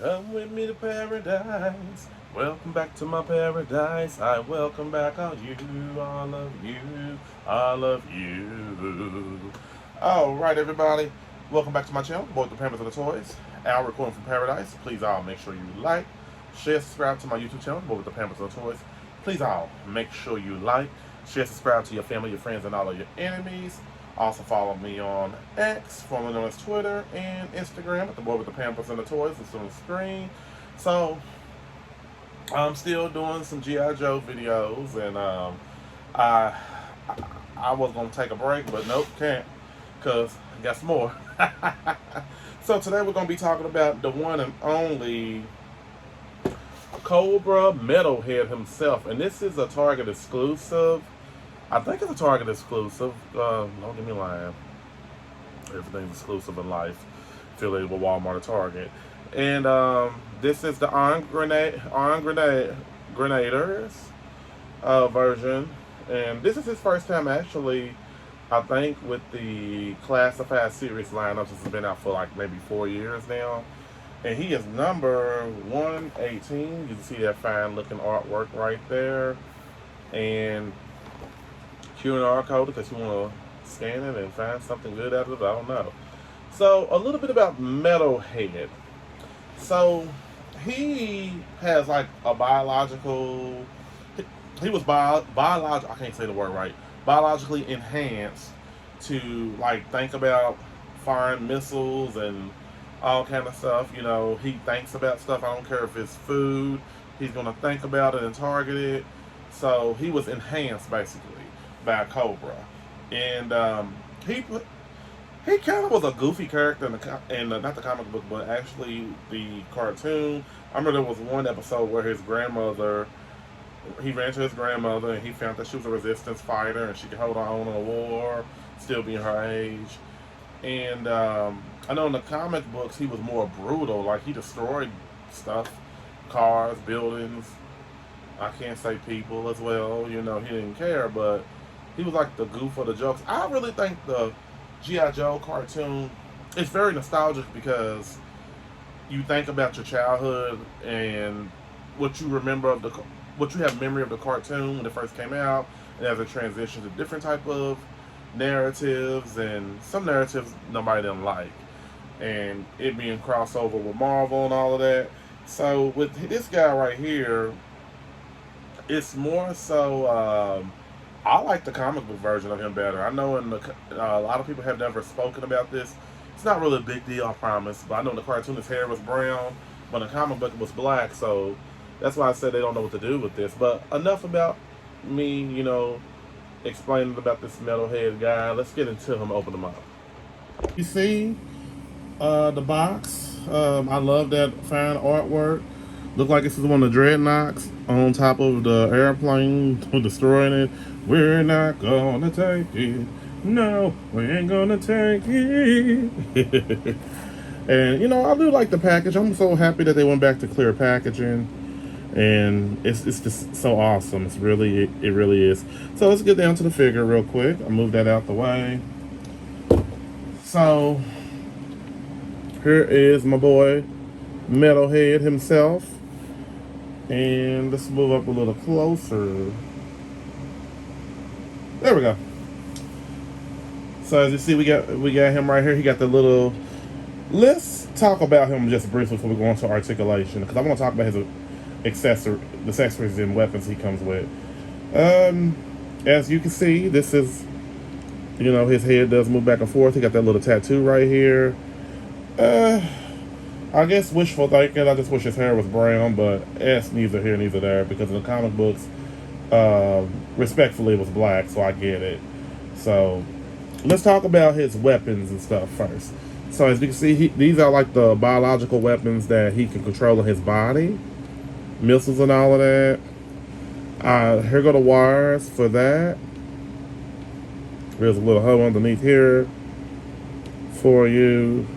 Come with me to paradise. Welcome back to my paradise. I welcome back all you, all of you, all of you. All right, everybody. Welcome back to my channel, Boy with the Pampers and the Toys. Al recording from paradise. Please all make sure you like, share, subscribe to my YouTube channel, Boy with the Pampers and the Toys. Please all make sure you like, share, subscribe to your family, your friends, and all of your enemies. Also follow me on X, formerly known as Twitter, and Instagram at the Boy with the Pampers and the Toys. It's on the screen. So I'm still doing some GI Joe videos, and I I was gonna take a break, but nope, can't, cause I got some more. So today we're gonna be talking about the one and only Cobra Metalhead himself, and this is a Target exclusive. I think it's a Target exclusive. Don't get me lying. Everything's exclusive in life, affiliated with Walmart or Target. And this is the Grenaders version. And this is his first time actually, I think, with the Classified series lineup. This has been out for like maybe 4 years now. And he is number 118. You can see that fine looking artwork right there. And QR code because you want to scan it and find something good out of it. I don't know. So a little bit about Metalhead. So he has like a biological. He was biological. I can't say the word right. Biologically enhanced to like think about firing missiles and all kind of stuff. You know, he thinks about stuff. I don't care if it's food. He's gonna think about it and target it. So he was enhanced basically by Cobra, and he he kind of was a goofy character in the not the comic book, but actually the cartoon. I remember there was one episode where his grandmother, he ran to his grandmother and he found that she was a resistance fighter and she could hold her own in a war, still being her age. And I know in the comic books he was more brutal, like he destroyed stuff, cars, buildings. I can't say people as well, you know, he didn't care, but he was like the goof of the jokes. I really think the G.I. Joe cartoon is very nostalgic because you think about your childhood and what you remember of what you have memory of the cartoon when it first came out, and as it transitions to different type of narratives, and some narratives nobody didn't like, and it being crossover with Marvel and all of that. So with this guy right here, it's more so. I like the comic book version of him better. I know a lot of people have never spoken about this. It's not really a big deal, I promise. But I know the cartoonist's hair was brown, but the comic book was black. So that's why I said they don't know what to do with this. But enough about me, you know, explaining about this metalhead guy. Let's get into him. Open him up. You see the box. I love that fine artwork. Look like this is one of the dreadnoughts on top of the airplane destroying it. We're not gonna take it. No, we ain't gonna take it. And you know, I do like the package. I'm so happy that they went back to clear packaging, and it's just so awesome. It really is. So let's get down to the figure real quick. I'll move that out the way. So here is my boy Metalhead himself. And let's move up a little closer. There we go. So as you see, we got him right here. He got the little. Let's talk about him just briefly before we go into articulation, because I want to talk about his accessories and weapons he comes with. As you can see, this is, you know, his head does move back and forth. He got that little tattoo right here. I guess wishful thinking. I just wish his hair was brown, but it's neither here, neither there, because in the comic books, respectfully, it was black, so I get it. So let's talk about his weapons and stuff first. So as you can see, these are like the biological weapons that he can control in his body, missiles and all of that. Here go the wires for that. There's a little hole underneath here for you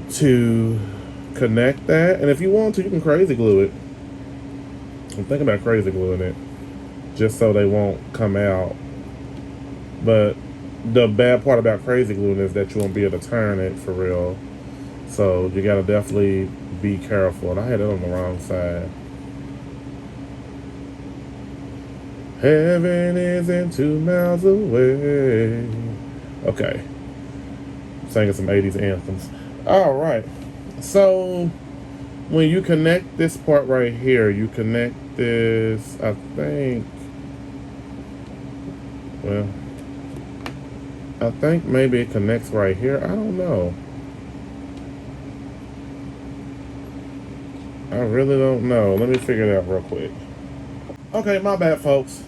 to connect that, and if you want to, you can crazy glue it. I'm thinking about crazy gluing it just so they won't come out, but the bad part about crazy gluing is that you won't be able to turn it for real. So you gotta definitely be careful. And I had it on the wrong side. Heaven isn't 2 miles away. Okay. Singing some 80s anthems. Alright. So when you connect this part right here, you connect this, I think, well, I think maybe it connects right here. I don't know. I really don't know. Let me figure it out real quick. Okay, my bad, folks.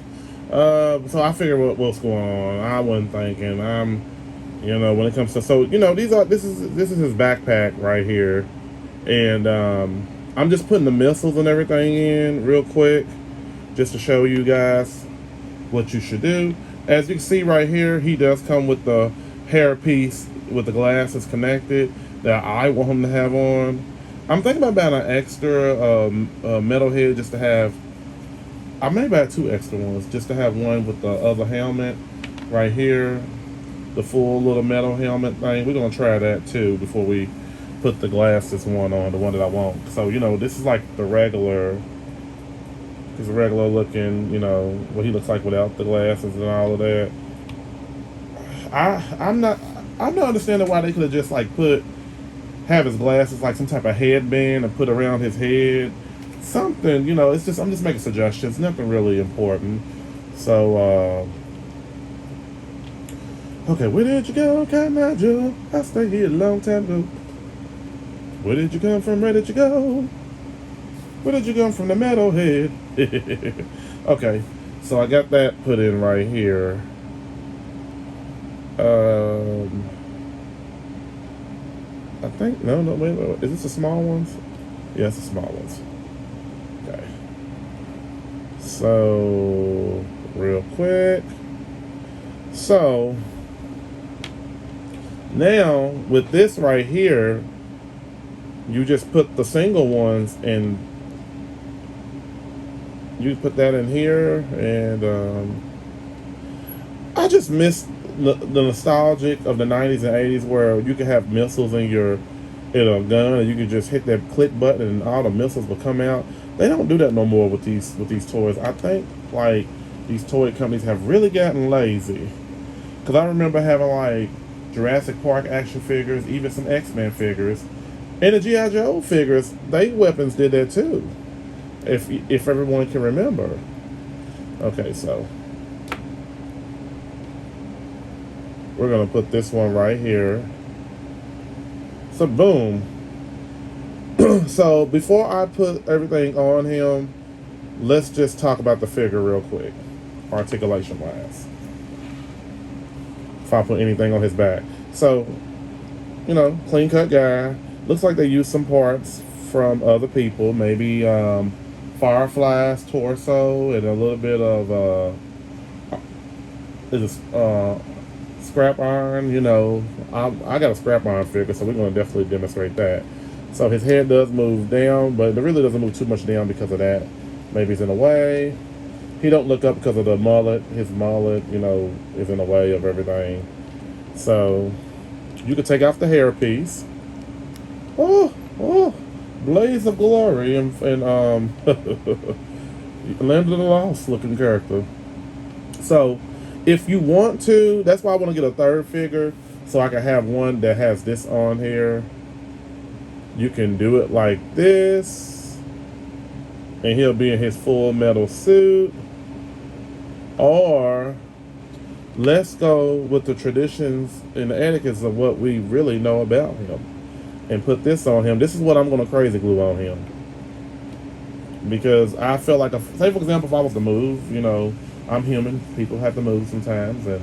So I figured what's going on. I wasn't thinking. When it comes to this is his backpack right here, and I'm just putting the missiles and everything in real quick, just to show you guys what you should do. As you can see right here, he does come with the hair piece with the glasses connected that I want him to have on. I'm thinking about buying an extra metal head just to have. I may buy 2 extra ones just to have one with the other helmet right here, the full little metal helmet thing. We're gonna try that too before we put the glasses one on, the one that I want. So this is like the regular. He's a regular looking, what he looks like without the glasses and all of that. I'm not understanding why they could have just like have his glasses like some type of headband and put around his head. Something, it's just I'm just making suggestions, nothing really important. So okay, where did you go, Cotton Eye Joe? I stayed here a long time ago. Where did you come from? Where did you go? Where did you come from? The metalhead. Okay, so I got that put in right here. I think no, wait. Is this the small ones? Yeah, it's the small ones. Okay. So real quick. So now with this right here, you just put the single ones and you put that in here, and I just miss the nostalgic of the 90s and 80s where you could have missiles in a gun and you could just hit that click button and all the missiles will come out. They don't do that no more with these toys. I think like these toy companies have really gotten lazy, because I remember having like Jurassic Park action figures, even some X-Men figures, and the G.I. Joe figures. They weapons did that too, if everyone can remember. Okay, so we're gonna put this one right here. So boom. So before I put everything on him, let's just talk about the figure real quick, articulation wise. If I put anything on his back. So, clean cut guy. Looks like they used some parts from other people. Maybe Firefly's torso and a little bit of scrap iron. I got a scrap iron figure, so we're going to definitely demonstrate that. So his head does move down, but it really doesn't move too much down because of that. Maybe he's in the way. He don't look up because of the mullet. His mullet, is in the way of everything. So you could take off the hair piece. Oh, blaze of glory and Land of the Lost looking character. So if you want to, that's why I want to get a third figure, so I can have one that has this on here. You can do it like this, and he'll be in his full metal suit. Or let's go with the traditions and the etiquettes of what we really know about him and put this on him. This is what I'm going to crazy glue on him, because I feel like, say for example, if I was to move, I'm human. People have to move sometimes, and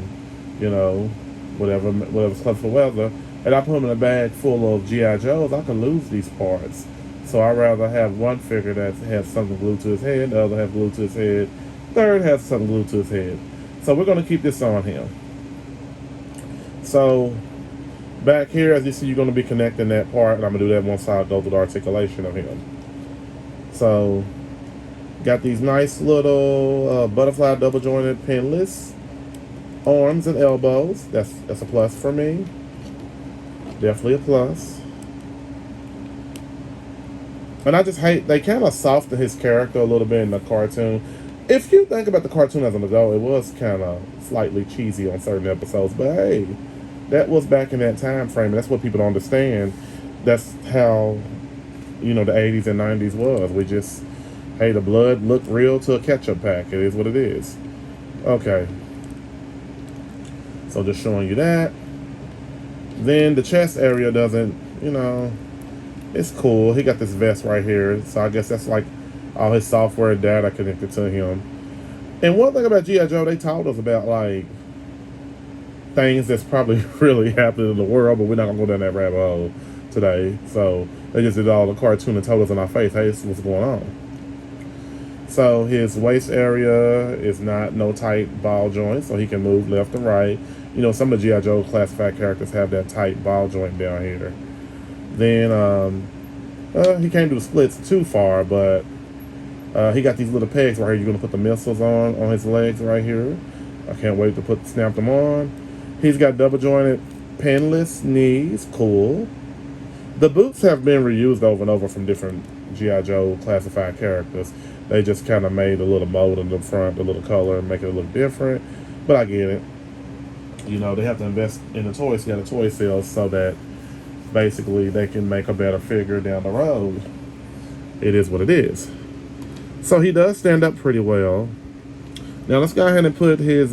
whatever's close for weather. And I put them in a bag full of G.I. Joes, I can lose these parts. So I'd rather have one figure that has something glued to his head, the other has glued to his head, third has something glued to his head. So we're going to keep this on him. So back here, as you see, you're going to be connecting that part, and I'm going to do that once I go through the articulation of him. So got these nice little butterfly double jointed pinless arms and elbows. That's a plus for me. Definitely a plus. And I just hate, they kind of softened his character a little bit in the cartoon. If you think about the cartoon as an adult, it was kind of slightly cheesy on certain episodes. But hey, that was back in that time frame. And that's what people don't understand. That's how, the 80s and 90s was. We just, hey, the blood looked real to a ketchup pack. It is what it is. Okay. So just showing you that. Then the chest area doesn't, it's cool. He got this vest right here. So I guess that's like all his software data connected to him. And one thing about G.I. Joe, they taught us about like things that's probably really happening in the world, but we're not gonna go down that rabbit hole today. So they just did all the cartoon and told us in our face, hey, this is what's going on. So his waist area is not no tight ball joint, so he can move left and right. Some of the G.I. Joe classified characters have that tight ball joint down here. Then he can't do the splits too far, but he got these little pegs right here. You're gonna put the missiles on his legs right here. I can't wait to snap them on. He's got double jointed pinless knees. Cool. The boots have been reused over and over from different G.I. Joe classified characters. They just kind of made a little mold in the front, a little color, and make it look different. But I get it. They have to invest in the toys, the toy sales, so that basically they can make a better figure down the road. It is what it is. So he does stand up pretty well. Now let's go ahead and put his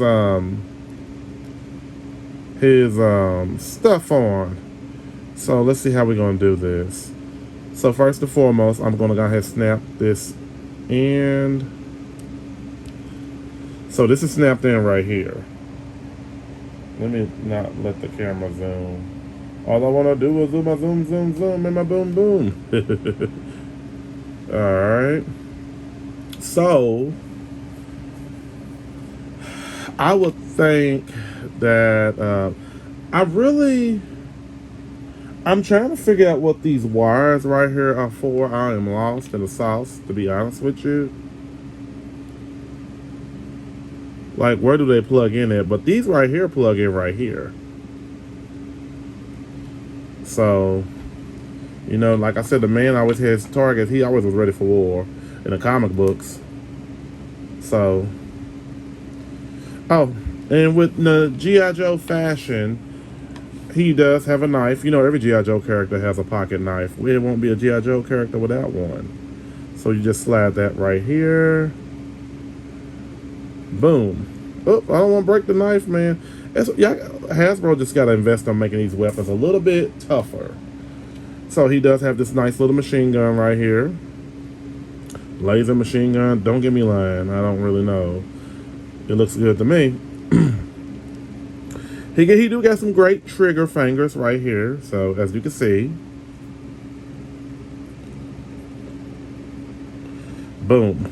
stuff on. So let's see how we're gonna do this. So first and foremost, I'm gonna go ahead and snap this end. So this is snapped in right here. Let me not let the camera zoom. All I want to do is do my zoom, and my boom, boom. Alright. So, I would think that I'm trying to figure out what these wires right here are for. I am lost in the sauce, to be honest with you. Like, where do they plug in at? But these right here plug in right here. So, like I said, the man always has targets. He always was ready for war in the comic books. So, and with the G.I. Joe fashion, he does have a knife. Every G.I. Joe character has a pocket knife. It won't be a G.I. Joe character without one. So you just slide that right here. Boom. Oh, I don't want to break the knife, man. Hasbro just got to invest on making these weapons a little bit tougher. So he does have this nice little machine gun right here. Laser machine gun. Don't get me lying. I don't really know. It looks good to me. He do got some great trigger fingers right here. So as you can see. Boom.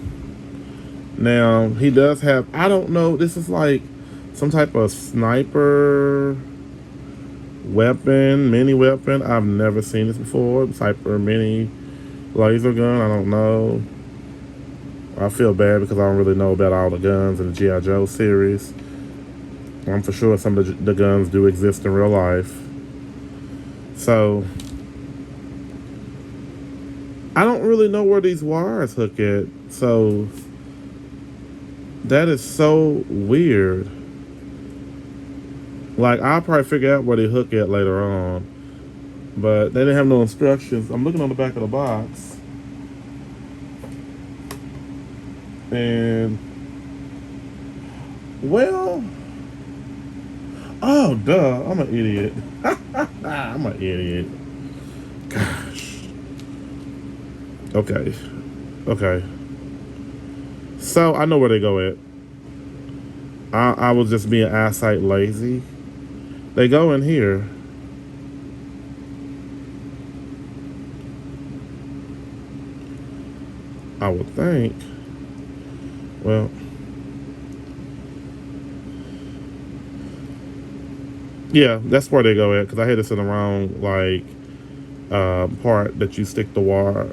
Now, he does have, I don't know, this is like some type of sniper weapon, mini weapon. I've never seen this before. Sniper mini laser gun, I don't know. I feel bad because I don't really know about all the guns in the G.I. Joe series. I'm for sure some of the guns do exist in real life. So, I don't really know where these wires hook at. So, that is so weird. Like, I'll probably figure out where they hook at later on. But they didn't have no instructions. I'm looking on the back of the box. And, well, oh, duh, I'm an idiot. I'm an idiot. Gosh. Okay. So, I know where they go at. I was just being eyesight lazy. They go in here. I would think. Well, yeah, that's where they go at, because I had this in the wrong, like, part that you stick the wire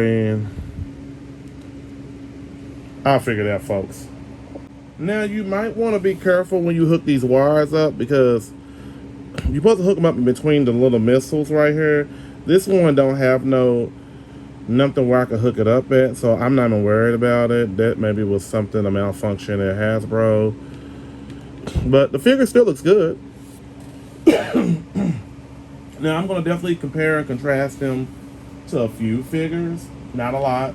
in. I'll figure it out, folks. Now, you might want to be careful when you hook these wires up, because you're supposed to hook them up in between the little missiles right here. This one don't have no nothing where I could hook it up at, so I'm not even worried about it. That maybe was something, a malfunction at Hasbro. But the figure still looks good. Now, I'm going to definitely compare and contrast them to a few figures. Not a lot.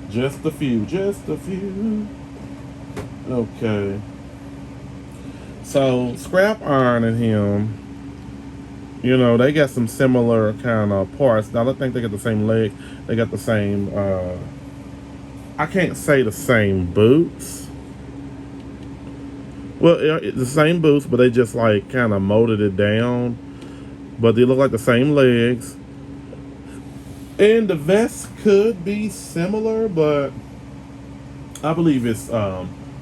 Just a few. Just a few. Okay. So, Scrap Iron and him, you know, they got some similar kind of parts. Now, I don't think they got the same leg. They got the same, I can't say the same boots. Well, it's the same boots, but they just like kind of molded it down. But they look like the same legs. And the vest could be similar, but I believe it's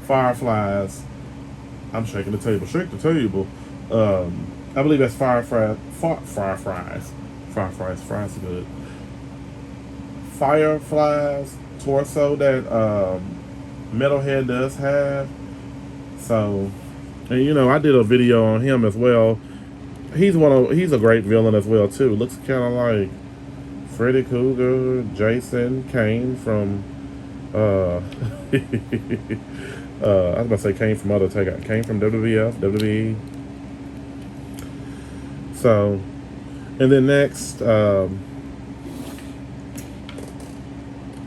Fireflies. I'm shaking the table. Shake the table. I believe that's Fireflies. Fries are good. Fireflies torso that Metalhead does have. So, and you know, I did a video on him as well. He's a great villain as well too. Looks kind of like Freddy Krueger, Jason, Kane from I was about to say Kane from Undertaker. Kane from WWF, WWE. So, and then next,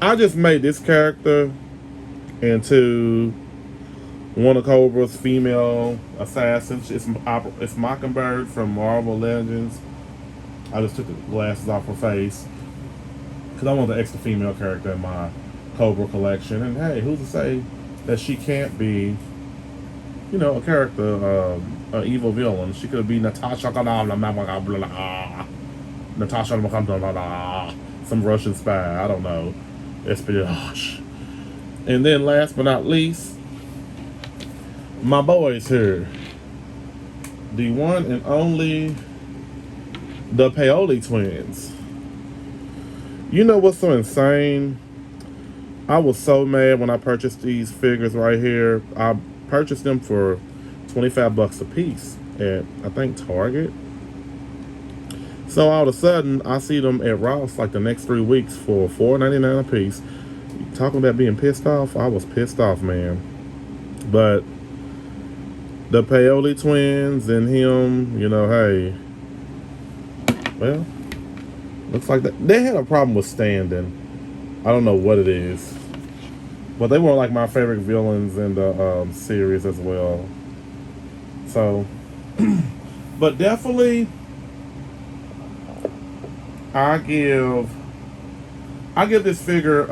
I just made this character into one of Cobra's female assassins. It's Mockingbird from Marvel Legends. I just took the glasses off her face because I want the extra female character in my Cobra collection. And hey, who's to say that she can't be, you know, a character, an evil villain? She could be Natasha, some Russian spy. I don't know, espionage. And then last but not least, my boys here, the one and only, the Paoli twins. You know what's so insane? I was so mad when I purchased these figures right here. I purchased them for $25 a piece at, I think, Target. So all of a sudden, I see them at Ross like the next 3 weeks for $4.99 a piece. Talking about being pissed off, I was pissed off, man. But the Paoli twins and him, you know, hey, well, looks like they had a problem with standing. I don't know what it is, but they weren't like my favorite villains in the series as well. So, but definitely, I give this figure.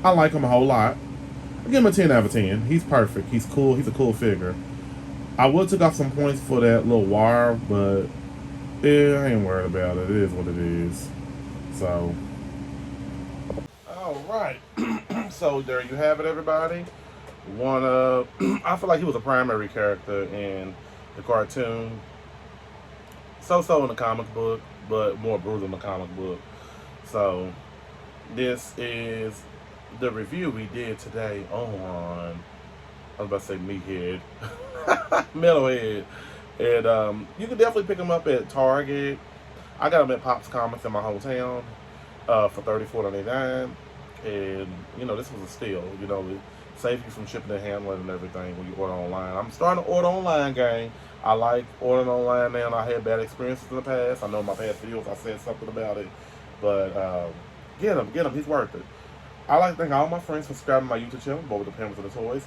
I like him a whole lot. I give him a 10 out of 10. He's perfect. He's cool. He's a cool figure. I would took off some points for that little wire, but yeah, I ain't worried about it. It is what it is. So, all right. So there you have it, everybody. I feel like he was a primary character in the cartoon. So in the comic book, but more brutal in the comic book. So this is the review we did today on, I was about to say Meathead, Metalhead. And you can definitely pick them up at Target. I got them at Pops Comics in my hometown for $34.99. And, you know, this was a steal. You know, it saves you from shipping and handling and everything when you order online. I'm starting to order online, gang. I like ordering online now. I had bad experiences in the past. I know in my past videos I said something about it. But get him. He's worth it. I'd like to thank all my friends for subscribing to my YouTube channel, Bo with the Parents of the Toys.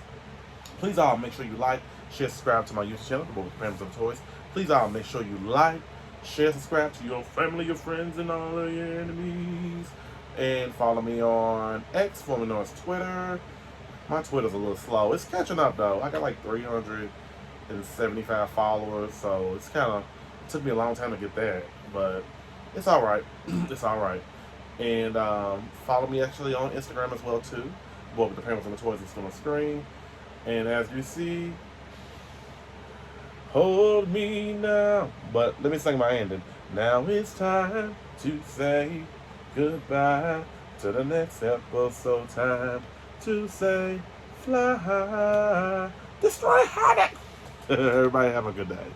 Please all make sure you like, share, subscribe to my YouTube channel, Bo with the Parents of the Toys. Please all make sure you like, share, subscribe to your family, your friends, and all of your enemies. And follow me on X, formerly known as Twitter. My Twitter's a little slow. It's catching up though. I got like 375 followers, so it's it took me a long time to get that, but it's all right. It's all right. And follow me actually on Instagram as well too. Boy with the Parents and the Toys is still on the screen. And as you see, hold me now. But let me sing my ending. Now it's time to say goodbye to the next episode. Time to say fly, destroy havoc. Everybody have a good day.